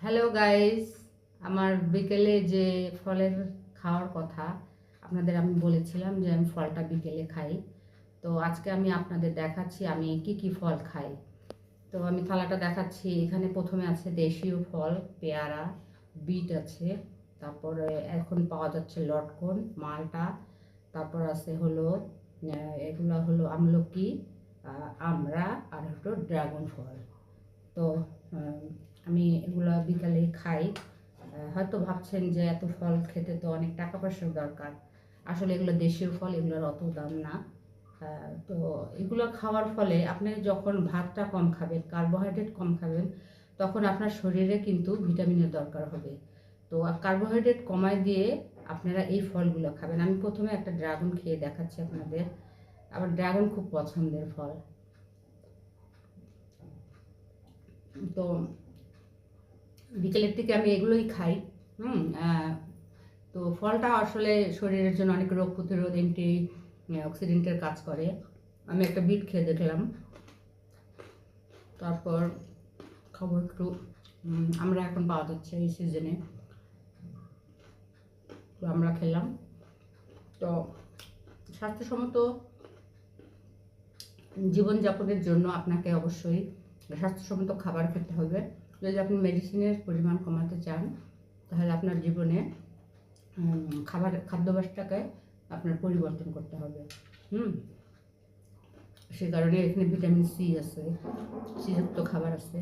Hello guys, আমার বিকেলে যে ফলের খাওয়ার কথা আপনাদের আমি বলেছিলাম যে আমি ফলটা বিকেলে খাই। তো আজকে আমি আপনাদের দেখাচ্ছি আমি কি কি ফল খাই। তো আমি থালাটা দেখাচ্ছি। এখানে প্রথমে আছে দেশীয় ফল, পেয়ারা, বিট আছে, তারপরে এখন পাওয়া যাচ্ছে লটকন, মালটা, তারপর আছে হলো এগুলো হলো আমলকি, আমড়া, আর হলো ড্রাগন ফল। তো আহ, আমি এগুলো বিকালে খাই। হয়তো ভাবছেন যে এত ফল খেতে তো অনেক টাকা পয়সার দরকার। আসলে এগুলো দেশীয় ফল, এগুলোর অত দাম না। তো এগুলো খাওয়ার ফলে আপনি যখন ভাতটা কম খাবেন, কার্বোহাইড্রেট কম খাবেন, তখন আপনার শরীরে কিন্তু ভিটামিনের দরকার হবে। তো কার্বোহাইড্রেট কমায় দিয়ে আপনারা এই ফলগুলো খাবেন। আমি প্রথমে একটা ড্রাগন খেয়ে দেখাচ্ছি আপনাদের। আমার ড্রাগন খুব পছন্দের ফল। তো বিকেলের দিকে আমি এগুলোই খাই। হুম আহ, তো ফলটা আসলে শরীরের জন্য অনেক রোগ প্রতিরোধ, অ্যান্টি অক্সিডেন্টের কাজ করে। আমি একটা বিট খেয়ে দেখলাম। তারপর খাবো একটু আমরা এখন পাওয়া যাচ্ছে এই সিজনে, তো আমরা খেলাম। তো স্বাস্থ্যসম্মত জীবনযাপনের জন্য আপনাকে অবশ্যই স্বাস্থ্যসম্মত খাবার খেতে হবে। যদি আপনি মেডিসিনের পরিমাণ কমাতে চান, তাহলে আপনার জীবনে খাদ্যাভ্যাসটাকে আপনার পরিবর্তন করতে হবে। হুম সে কারণে এখানে ভিটামিন সি আছে, সি যুক্ত খাবার আছে।